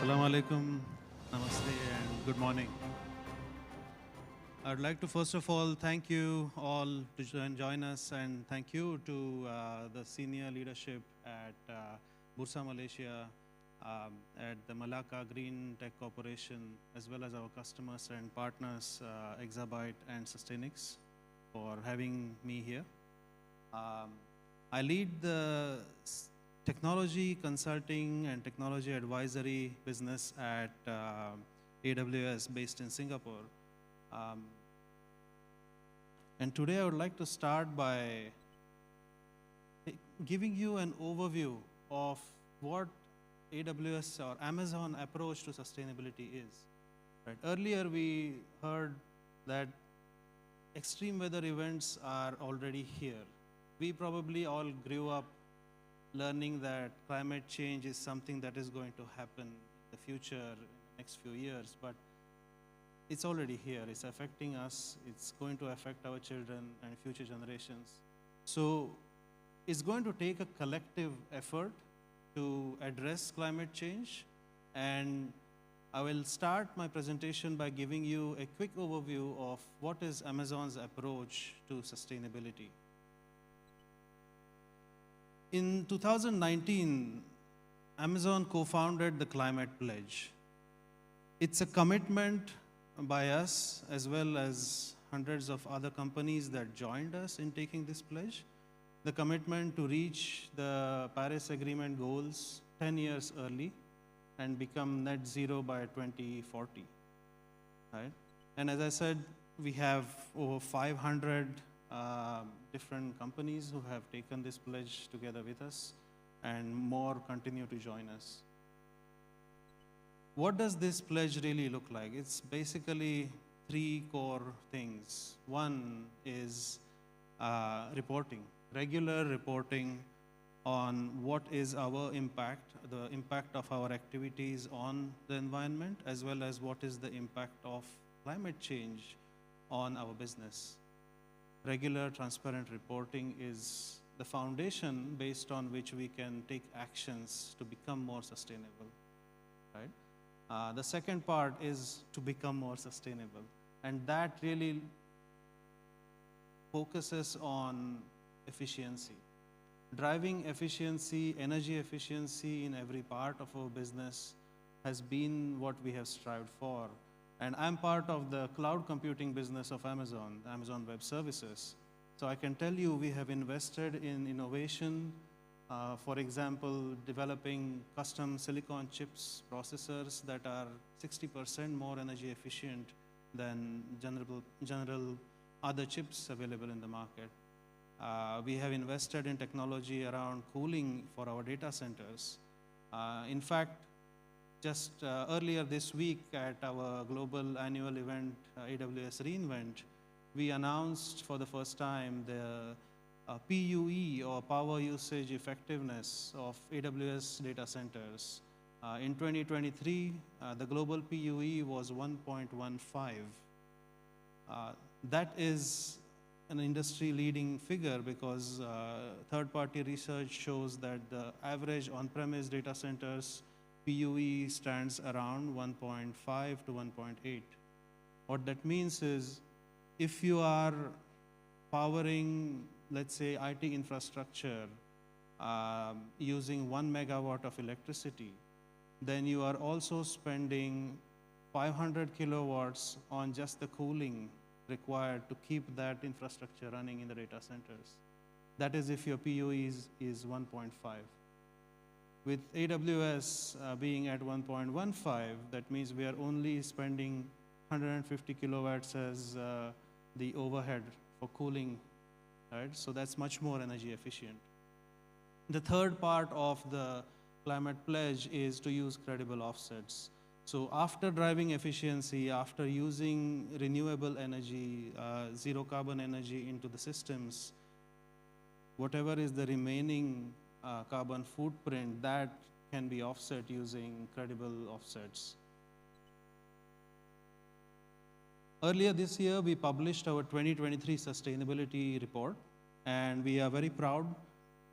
Assalamu alaikum, namaste, and good morning. I'd like to first of all thank you all to join us, and thank you to the senior leadership at Bursa Malaysia, at the Malacca Green Tech Corporation, as well as our customers and partners, 𝗙𝗪𝗧𝗏 and 𝗪𝗡𝗡𝗡, for having me here. I lead the technology consulting and technology advisory business at AWS based in Singapore. And today I would like to start by giving you an overview of what AWS or Amazon approach to sustainability is. Right. Earlier we heard that extreme weather events are already here. We probably all grew up learning that climate change is something that is going to happen in the future, in the next few years, but it's already here. It's affecting us. It's going to affect our children and future generations. So it's going to take a collective effort to address climate change. And I will start my presentation by giving you a quick overview of what is Amazon's approach to sustainability. In 2019, Amazon co-founded the Climate Pledge. It's a commitment by us as well as hundreds of other companies that joined us in taking this pledge. The commitment to reach the Paris Agreement goals 10 years early and become net zero by 2040. Right? And as I said, we have over 500 different companies who have taken this pledge together with us, and more continue to join us. What does this pledge really look like? It's basically three core things. One is reporting, regular reporting on what is our impact, the impact of our activities on the environment, as well as what is the impact of climate change on our business. Regular, transparent reporting is the foundation based on which we can take actions to become more sustainable, right? The second part is to become more sustainable, and that really focuses on efficiency. Driving efficiency, energy efficiency in every part of our business has been what we have strived for. And I'm part of the cloud computing business of Amazon, Amazon Web Services. So I can tell you we have invested in innovation, for example, developing custom silicon chips processors that are 60% more energy efficient than general other chips available in the market. We have invested in technology around cooling for our data centers. In fact, just earlier this week at our global annual event, AWS reInvent, we announced for the first time the PUE, or power usage effectiveness, of AWS data centers. In 2023, the global PUE was 1.15. That is an industry-leading figure because third-party research shows that the average on-premise data centers PUE stands around 1.5 to 1.8. What that means is, if you are powering, let's say, IT infrastructure using 1 megawatt of electricity, then you are also spending 500 kilowatts on just the cooling required to keep that infrastructure running in the data centers. That is if your PUE is 1.5. With AWS being at 1.15, that means we are only spending 150 kilowatts as the overhead for cooling, right? So that's much more energy efficient. The third part of the Climate Pledge is to use credible offsets. So after driving efficiency, after using renewable energy, zero carbon energy into the systems, whatever is the remaining carbon footprint, that can be offset using credible offsets. Earlier this year, we published our 2023 sustainability report, and we are very proud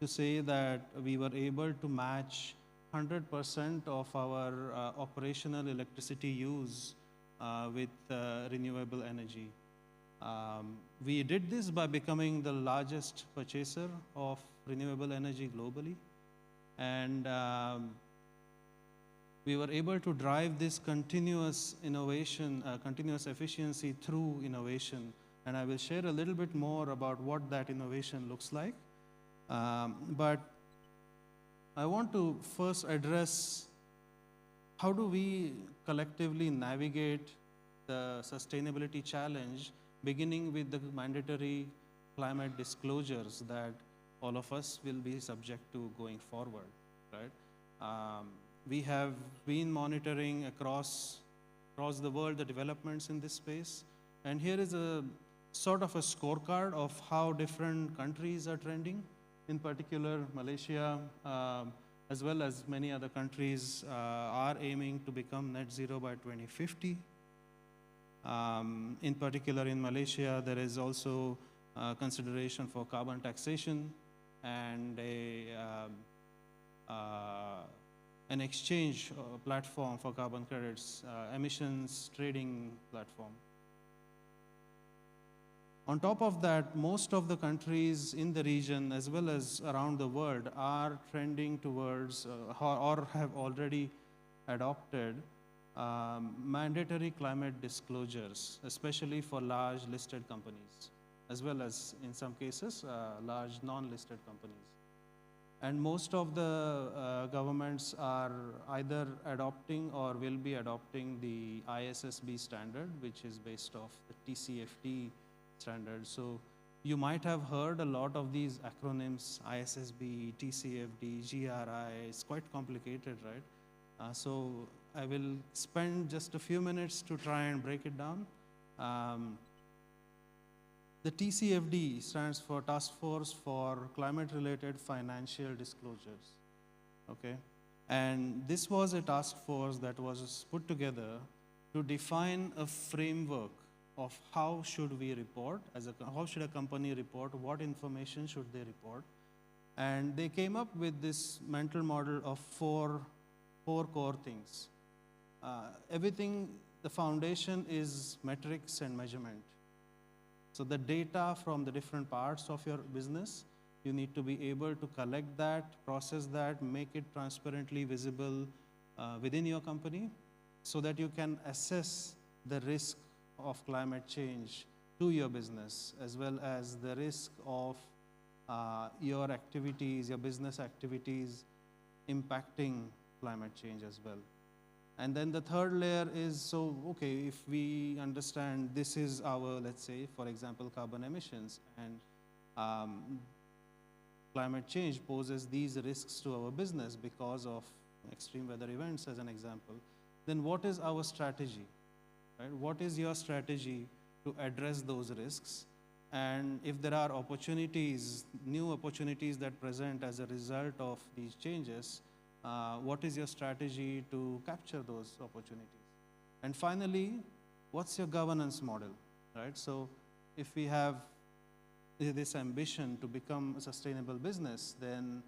to say that we were able to match 100% of our operational electricity use with renewable energy. We did this by becoming the largest purchaser of renewable energy globally, and we were able to drive this continuous innovation, continuous efficiency through innovation. And I will share a little bit more about what that innovation looks like. But I want to first address how do we collectively navigate the sustainability challenge, beginning with the mandatory climate disclosures that all of us will be subject to going forward, right? We have been monitoring across the world the developments in this space, and here is a sort of a scorecard of how different countries are trending. In particular, Malaysia, as well as many other countries, are aiming to become net zero by 2050. In particular, in Malaysia, there is also consideration for carbon taxation and an exchange platform for carbon credits, emissions trading platform. On top of that, most of the countries in the region as well as around the world are trending towards or have already adopted mandatory climate disclosures, especially for large listed companies, as well as in some cases large non-listed companies. And most of the governments are either adopting or will be adopting the ISSB standard, which is based off the TCFD standard. So you might have heard a lot of these acronyms: ISSB, TCFD, GRI. It's quite complicated, right? So I will spend just a few minutes to try and break it down. The TCFD stands for Task Force for Climate-Related Financial Disclosures, okay? And this was a task force that was put together to define a framework of how should we report, how should a company report, what information should they report. And they came up with this mental model of four core things. Everything, the foundation is metrics and measurement. So the data from the different parts of your business, you need to be able to collect that, process that, make it transparently visible within your company so that you can assess the risk of climate change to your business, as well as the risk of your activities, your business activities impacting climate change as well. And then the third layer is, so, okay, if we understand this is our, let's say, for example, carbon emissions, and climate change poses these risks to our business because of extreme weather events, as an example, then what is our strategy, right? What is your strategy to address those risks? And if there are opportunities, new opportunities that present as a result of these changes, what is your strategy to capture those opportunities? And finally, what's your governance model, right? So if we have this ambition to become a sustainable business, then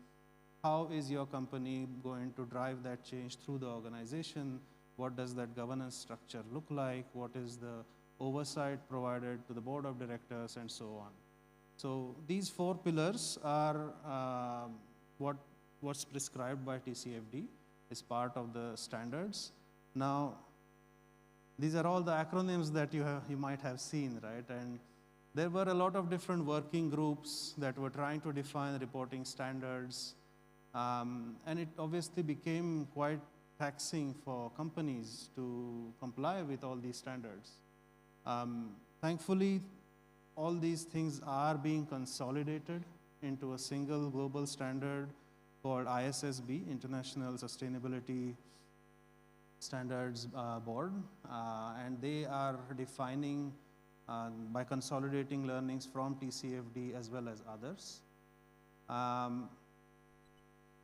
how is your company going to drive that change through the organization? What does that governance structure look like? What is the oversight provided to the board of directors, and so on? So these four pillars are what's prescribed by TCFD, is part of the standards. Now, these are all the acronyms that you might have seen, right? And there were a lot of different working groups that were trying to define reporting standards, and it obviously became quite taxing for companies to comply with all these standards. Thankfully, all these things are being consolidated into a single global standard called ISSB, International Sustainability Standards Board, and they are defining by consolidating learnings from TCFD as well as others.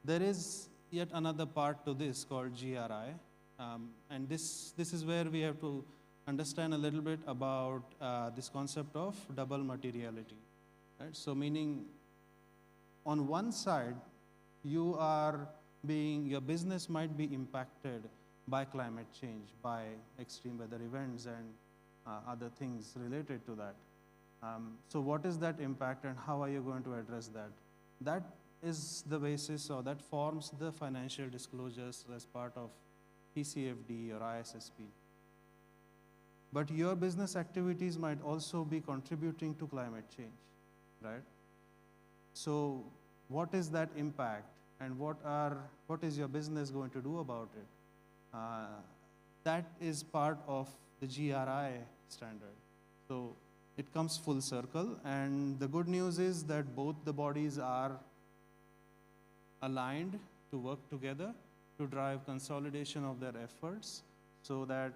There is yet another part to this called GRI, and this is where we have to understand a little bit about this concept of double materiality, right? So meaning, on one side, you are being your business might be impacted by climate change, by extreme weather events and other things related to that. So what is that impact and how are you going to address that? That is the basis, or that forms the financial disclosures as part of TCFD or ISSP. But your business activities might also be contributing to climate change, right? So what is that impact and what is your business going to do about it? That is part of the GRI standard. So it comes full circle, and the good news is that both the bodies are aligned to work together to drive consolidation of their efforts so that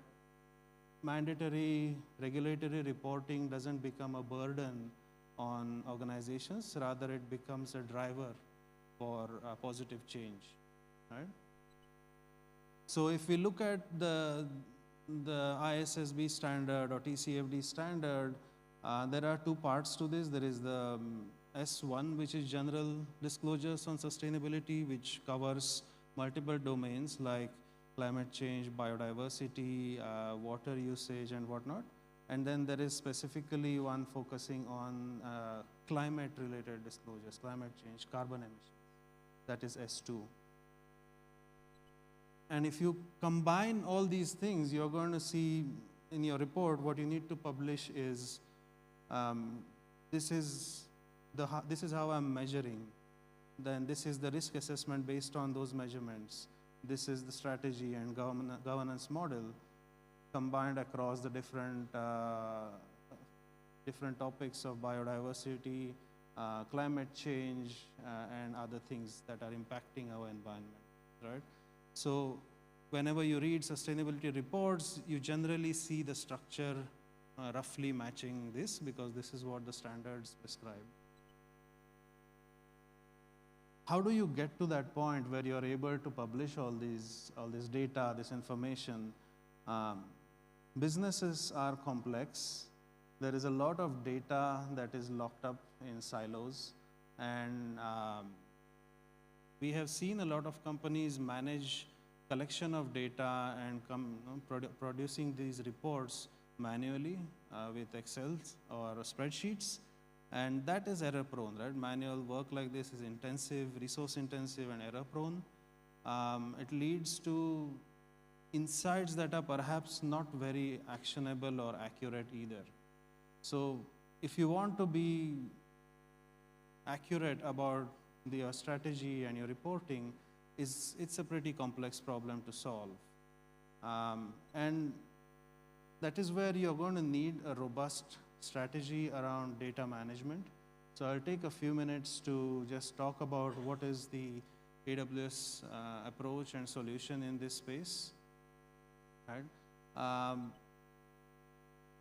mandatory regulatory reporting doesn't become a burden on organizations, rather it becomes a driver for positive change, right? So if we look at the ISSB standard or TCFD standard, there are two parts to this. There is the S1, which is general disclosures on sustainability, which covers multiple domains like climate change, biodiversity, water usage, and whatnot. And then there is specifically one focusing on climate-related disclosures, climate change, carbon emissions. That is S2. And if you combine all these things, you're going to see in your report what you need to publish is this is how I'm measuring. Then this is the risk assessment based on those measurements. This is the strategy and governance model combined across the different topics of biodiversity, climate change, and other things that are impacting our environment, right? So whenever you read sustainability reports, you generally see the structure roughly matching this, because this is what the standards prescribe. How do you get to that point where you're able to publish all this data, this information? Businesses are complex. There is a lot of data that is locked up in silos, and we have seen a lot of companies manage collection of data and producing these reports manually with Excel or spreadsheets, and that is error prone, right? Manual work like this is intensive, resource intensive, and error prone. It leads to insights that are perhaps not very actionable or accurate either. So if you want to be accurate about your strategy and your reporting, it's a pretty complex problem to solve. And that is where you're going to need a robust strategy around data management. So I'll take a few minutes to just talk about what is the AWS approach and solution in this space. Right?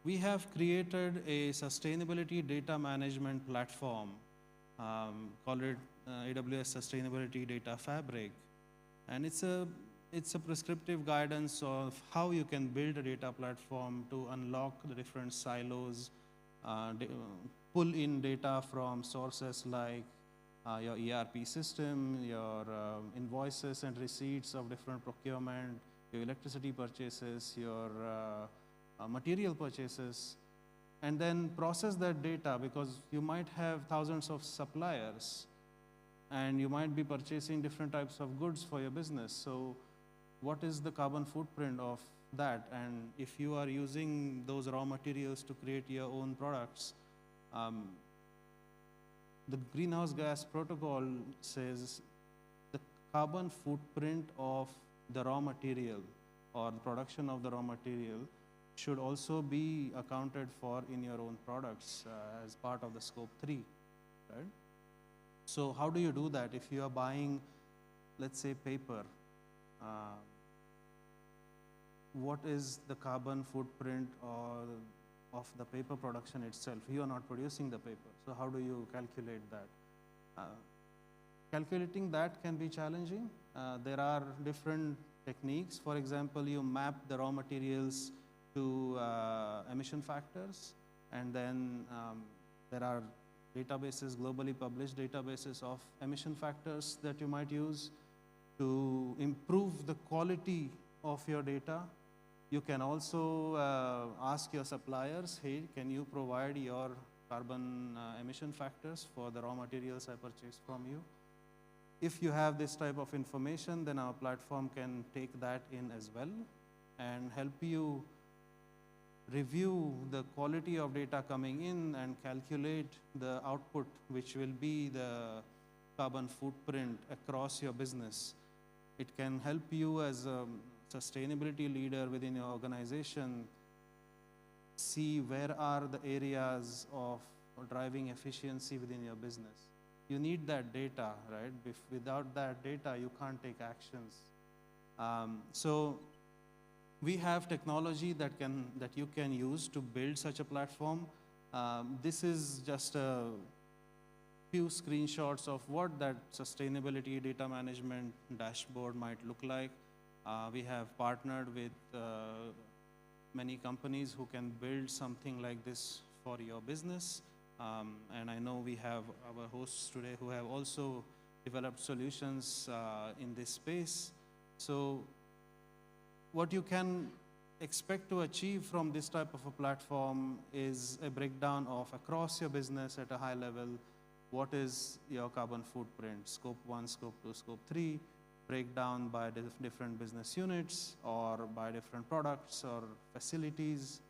We have created a sustainability data management platform, called it AWS Sustainability Data Fabric, and it's a prescriptive guidance of how you can build a data platform to unlock the different silos, pull in data from sources like your ERP system, your invoices and receipts of different procurement, your electricity purchases, your material purchases, and then process that data, because you might have thousands of suppliers and you might be purchasing different types of goods for your business. So what is the carbon footprint of that? And if you are using those raw materials to create your own products, the greenhouse gas protocol says the carbon footprint of the raw material or the production of the raw material should also be accounted for in your own products as part of the scope 3, right? So how do you do that? If you are buying, let's say, paper, what is the carbon footprint of the paper production itself? You are not producing the paper, so how do you calculate that? Calculating that can be challenging. There are different techniques. For example, you map the raw materials to emission factors, and then there are databases, globally published databases of emission factors that you might use. to improve the quality of your data. You can also ask your suppliers, hey, can you provide your carbon emission factors for the raw materials I purchase from you? If you have this type of information, then our platform can take that in as well and help you review the quality of data coming in and calculate the output, which will be the carbon footprint across your business. It can help you as a sustainability leader within your organization see where are the areas of driving efficiency within your business. You need that data, right? Without that data, you can't take actions. So we have technology that you can use to build such a platform. This is just a few screenshots of what that sustainability data management dashboard might look like. We have partnered with many companies who can build something like this for your business. And I know we have our hosts today who have also developed solutions in this space. So what you can expect to achieve from this type of a platform is a breakdown of across your business at a high level. What is your carbon footprint, scope 1, scope 2, scope 3, breakdown by different business units or by different products or facilities.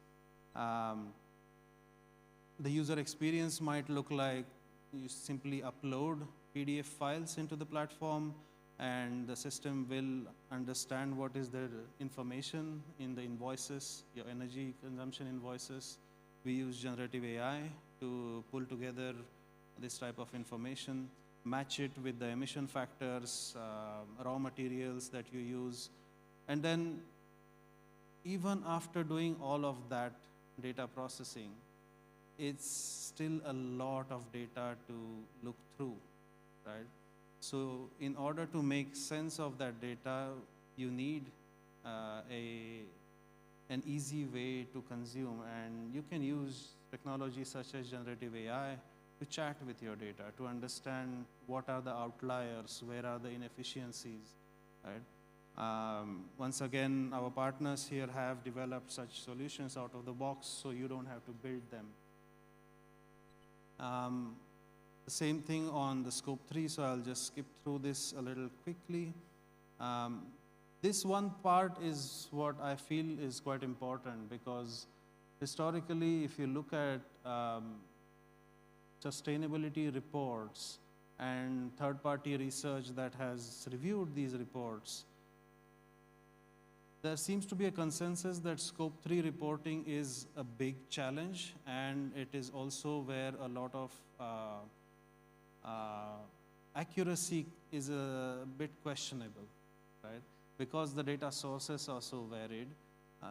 The user experience might look like you simply upload PDF files into the platform, and the system will understand what is the information in the invoices, your energy consumption invoices. We use generative AI to pull together this type of information, match it with the emission factors, raw materials that you use. And then even after doing all of that data processing, it's still a lot of data to look through, right? So in order to make sense of that data, you need an easy way to consume, and you can use technology such as generative AI to chat with your data, to understand what are the outliers, where are the inefficiencies, right? Once again, our partners here have developed such solutions out of the box, so you don't have to build them. The same thing on the scope 3, so I'll just skip through this a little quickly. This one part is what I feel is quite important, because historically, if you look at sustainability reports and third-party research that has reviewed these reports, there seems to be a consensus that scope 3 reporting is a big challenge, and it is also where a lot of accuracy is a bit questionable, right? Because the data sources are so varied.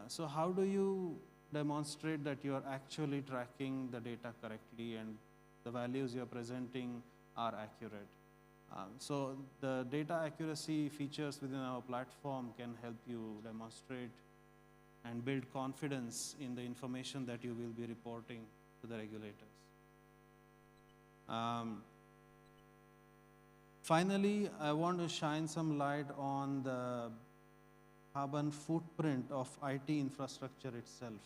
So how do you demonstrate that you are actually tracking the data correctly and the values you're presenting are accurate? So the data accuracy features within our platform can help you demonstrate and build confidence in the information that you will be reporting to the regulators. Finally, I want to shine some light on the carbon footprint of IT infrastructure itself.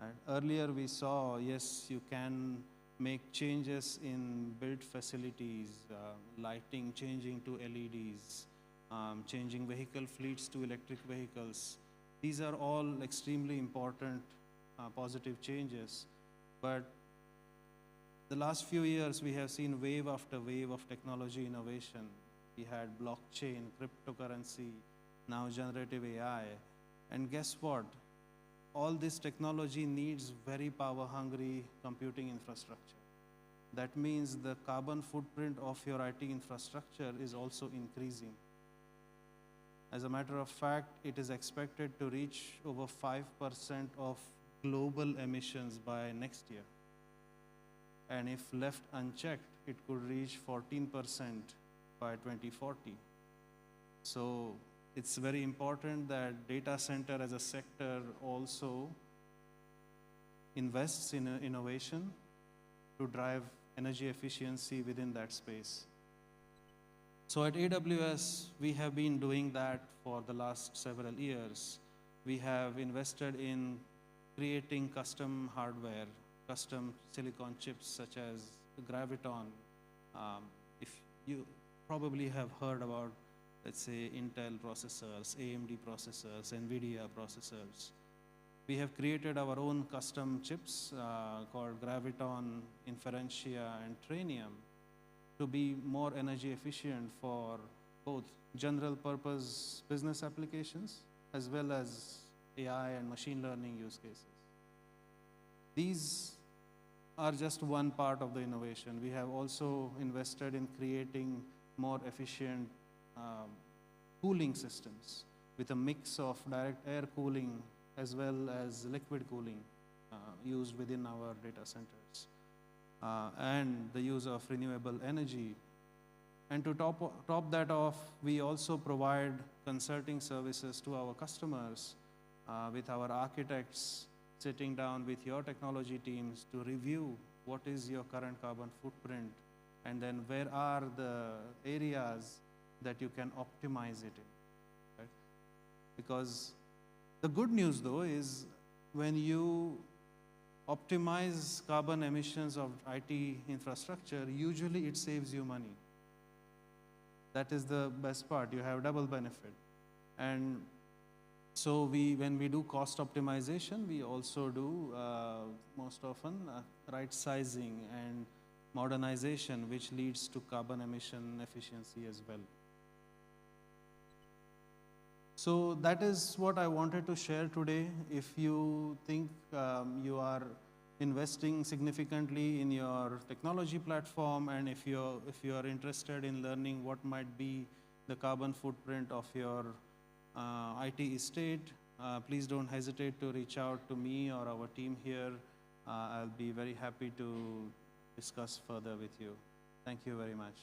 Right? Earlier we saw, yes, you can make changes in built facilities, lighting changing to LEDs, changing vehicle fleets to electric vehicles. These are all extremely important positive changes. But the last few years, we have seen wave after wave of technology innovation. We had blockchain, cryptocurrency, now generative AI. And guess what? All this technology needs very power-hungry computing infrastructure. That means the carbon footprint of your IT infrastructure is also increasing. As a matter of fact, it is expected to reach over 5% of global emissions by next year. And if left unchecked, it could reach 14% by 2040. So it's very important that data center as a sector also invests in innovation to drive energy efficiency within that space. So at AWS, we have been doing that for the last several years. We have invested in creating custom hardware, custom silicon chips such as Graviton. If you probably have heard about, let's say, Intel processors, AMD processors, NVIDIA processors. We have created our own custom chips called Graviton, Inferentia, and Trainium to be more energy efficient for both general purpose business applications as well as AI and machine learning use cases. These are just one part of the innovation. We have also invested in creating more efficient cooling systems with a mix of direct air cooling as well as liquid cooling used within our data centers. And the use of renewable energy. And to top that off, we also provide consulting services to our customers with our architects sitting down with your technology teams to review what is your current carbon footprint and then where are the areas that you can optimize it in. Right? Because the good news though is when you optimize carbon emissions of IT infrastructure, usually it saves you money. That is the best part. You have double benefit. And so when we do cost optimization, we also do most often right sizing and modernization, which leads to carbon emission efficiency as well. So that is what I wanted to share today. If you think you are investing significantly in your technology platform, and if you are interested in learning what might be the carbon footprint of your IT estate, please don't hesitate to reach out to me or our team here. I'll be very happy to discuss further with you. Thank you very much.